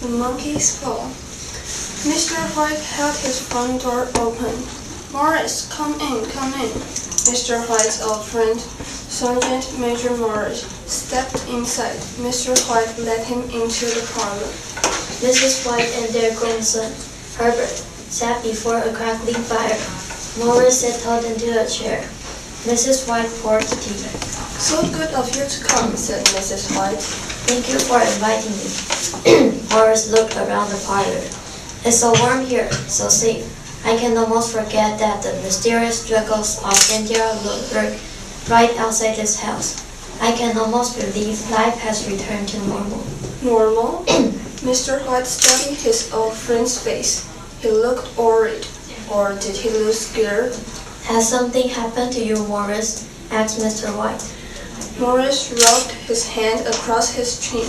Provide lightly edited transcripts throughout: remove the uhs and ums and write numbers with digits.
The monkey's paw. Mr. White held his front door open. Morris, come in, come in. Mr. White's old friend, Sergeant Major Morris, stepped inside. Mr. White led him into the parlor. Mrs. White and their grandson, Herbert, sat before a crackling fire. Morris settled into a chair. Mrs. White poured tea. So good of you to come, said Mrs. White. Thank you for inviting me. Morris looked around the parlor. It's so warm here, so safe. I can almost forget that the mysterious struggles of India lurk right outside this house. I can almost believe life has returned to normal. Normal? Mr. White studied his old friend's face. He looked worried. Or did he lose gear? Has something happened to you, Morris? Asked Mr. White. Morris rubbed his hand across his chin.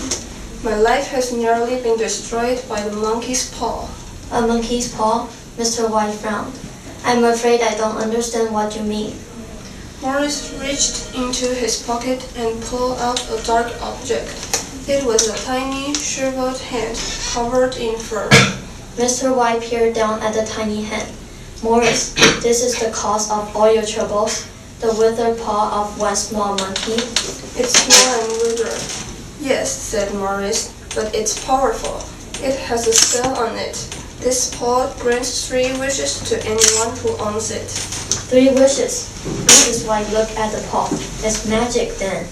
My life has nearly been destroyed by the monkey's paw. A monkey's paw? Mr. White frowned. I'm afraid I don't understand what you mean. Morris reached into his pocket and pulled out a dark object. It was a tiny, shriveled hand covered in fur. Mr. White peered down at the tiny hand. Morris, this is the cause of all your troubles? The withered paw of one small monkey? It's small and withered. Yes, said Morris, but it's powerful. It has a spell on it. This paw grants 3 wishes to anyone who owns it. 3 wishes. Mrs. White looked at the paw. It's magic then.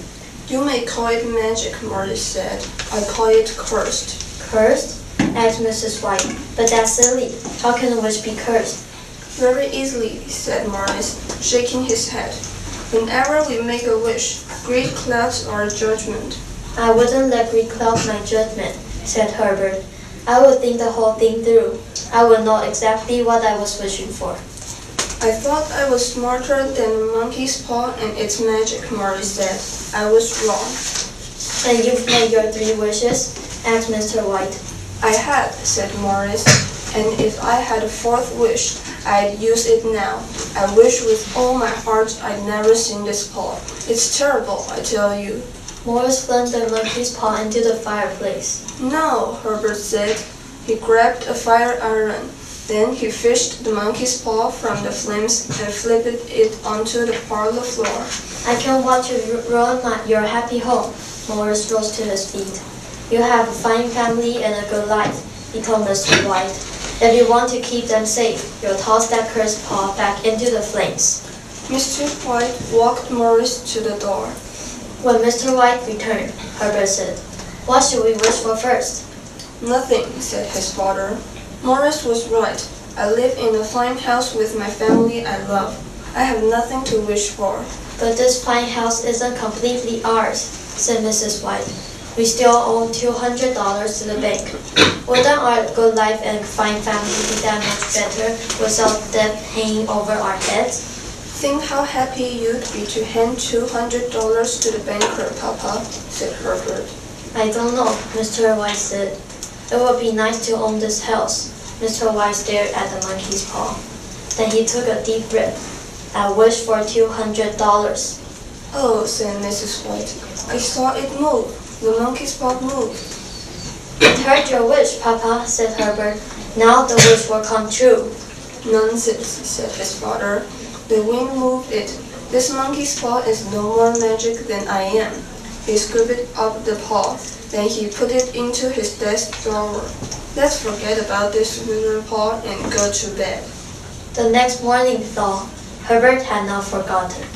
You may call it magic, Morris said. I call it cursed. Cursed? Asked Mrs. White. But that's silly. How can a wish be cursed? Very easily, said Morris, shaking his head. Whenever we make a wish, greed clouds our judgment. I wouldn't let greed cloud my judgment, said Herbert. I would think the whole thing through. I would know exactly what I was wishing for. I thought I was smarter than the monkey's paw and its magic, Morris said. I was wrong. And you've made your 3 wishes? Asked Mr. White. I had, said Morris, and if I had a 4th wish, I'd use it now. I wish with all my heart I'd never seen this paw. It's terrible, I tell you. Morris flung the monkey's paw into the fireplace. No, Herbert said. He grabbed a fire iron. Then he fished the monkey's paw from the flames and flipped it onto the parlor floor. I can't watch you ruin your happy home. Morris rose to his feet. You have a fine family and a good life, he told Mr. White. If you want to keep them safe, you'll toss that cursed paw back into the flames. Mr. White walked Morris to the door. When Mr. White returned, Herbert said, What should we wish for first? Nothing, said his father. Morris was right. I live in a fine house with my family I love. I have nothing to wish for. But this fine house isn't completely ours, said Mrs. White. We still owe $200 to the bank. Wouldn't our good life and fine family be that much better without debt hanging over our heads? Think how happy you'd be to hand $200 to the banker, Papa, said Herbert. I don't know, Mr. White said. It would be nice to own this house. Mr. White stared at the monkey's paw. Then he took a deep breath. I wish for $200. Oh, said Mrs. White. I saw it move. The monkey's paw moved. It heard your wish, Papa, said Herbert. Now the wish will come true. Nonsense, said his father. The wind moved it. This monkey's paw is no more magic than I am. He scooped up the paw. Then he put it into his desk drawer. Let's forget about this withered paw and go to bed. The next morning, though, Herbert had not forgotten.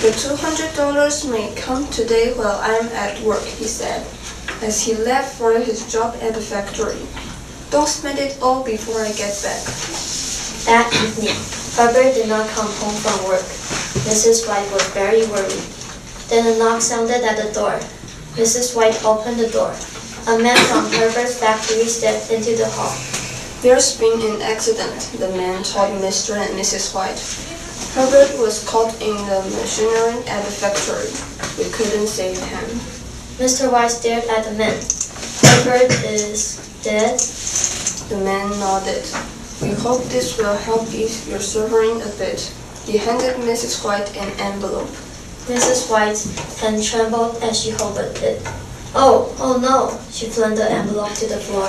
The $200 may come today while I'm at work, he said, as he left for his job at the factory. Don't spend it all before I get back. That evening, Herbert did not come home from work. Mrs. White was very worried. Then a knock sounded at the door. Mrs. White opened the door. A man from Herbert's factory stepped into the hall. There's been an accident, the man told Mr. and Mrs. White. Herbert was caught in the machinery at the factory. We couldn't save him. Mr. White stared at the man. Herbert is dead? The man nodded. We hope this will help ease your suffering a bit. He handed Mrs. White an envelope. Mrs. White's hand trembled as she opened it. Oh no! She flung the envelope to the floor.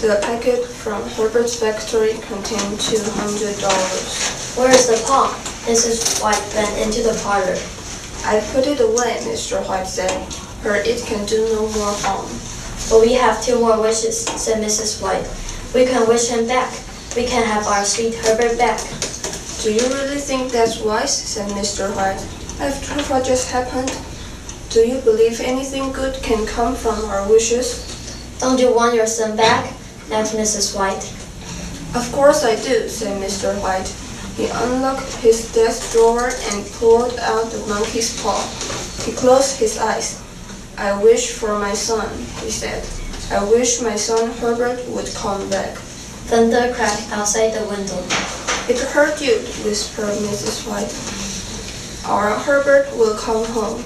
The packet from Herbert's factory contained $200. Where is the paw? Mrs. White went into the parlor. I put it away, Mr. White said. It can do no more harm. But we have 2 more wishes, said Mrs. White. We can wish him back. We can have our sweet Herbert back. Do you really think that's wise? Said Mr. White. After what just happened, do you believe anything good can come from our wishes? Don't you want your son back? Asked Mrs. White. Of course I do, said Mr. White. He unlocked his desk drawer and pulled out the monkey's paw. He closed his eyes. I wish for my son, he said. I wish my son Herbert would come back. Thunder cracked outside the window. It hurt you, whispered Mrs. White. Our Herbert will come home.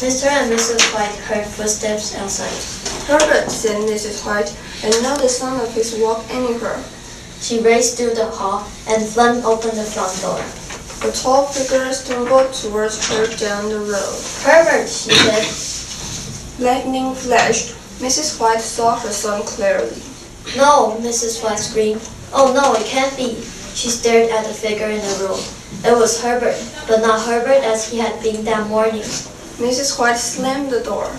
Mr. and Mrs. White heard footsteps outside. Herbert, said Mrs. White, and not the sound of his walk anywhere. She raced through the hall and flung open the front door. The tall figure stumbled towards her down the road. Herbert, she said. Lightning flashed. Mrs. White saw her son clearly. No, Mrs. White screamed. Oh no, it can't be. She stared at the figure in the room. It was Herbert, but not Herbert as he had been that morning. Mrs. White slammed the door.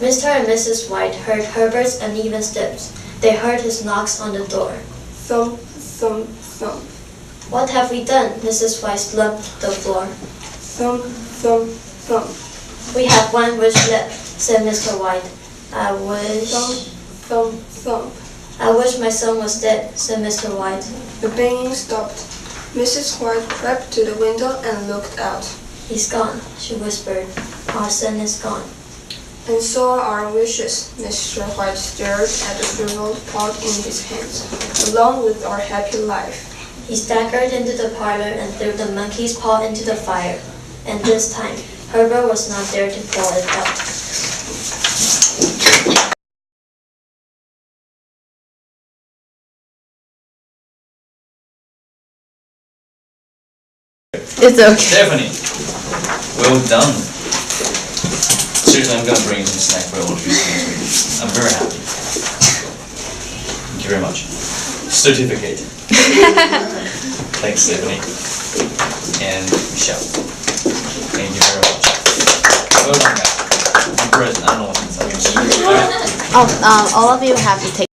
Mr. and Mrs. White heard Herbert's uneven steps. They heard his knocks on the door. Thump, thump, thump. What have we done? Mrs. White slumped to the floor. Thump, thump, thump. We have 1 wish left, said Mr. White. I wish... Thump, thump, thump. I wish my son was dead, said Mr. White. The banging stopped. Mrs. White crept to the window and looked out. He's gone, she whispered. Our son is gone. And so are our wishes. Mr. White stared at the shriveled pot in his hands, along with our happy life. He staggered into the parlor and threw the monkey's paw into the fire. And this time, Herbert was not there to pull it out. It's okay. Stephanie, well done. Seriously, I'm going to bring some snack for all of you next week. I'm very happy. Thank you very much. Certificate. Thanks, Stephanie. And Michelle. Thank you very much. Well done, guys. I'm present. I don't know what's inside. All of you have to take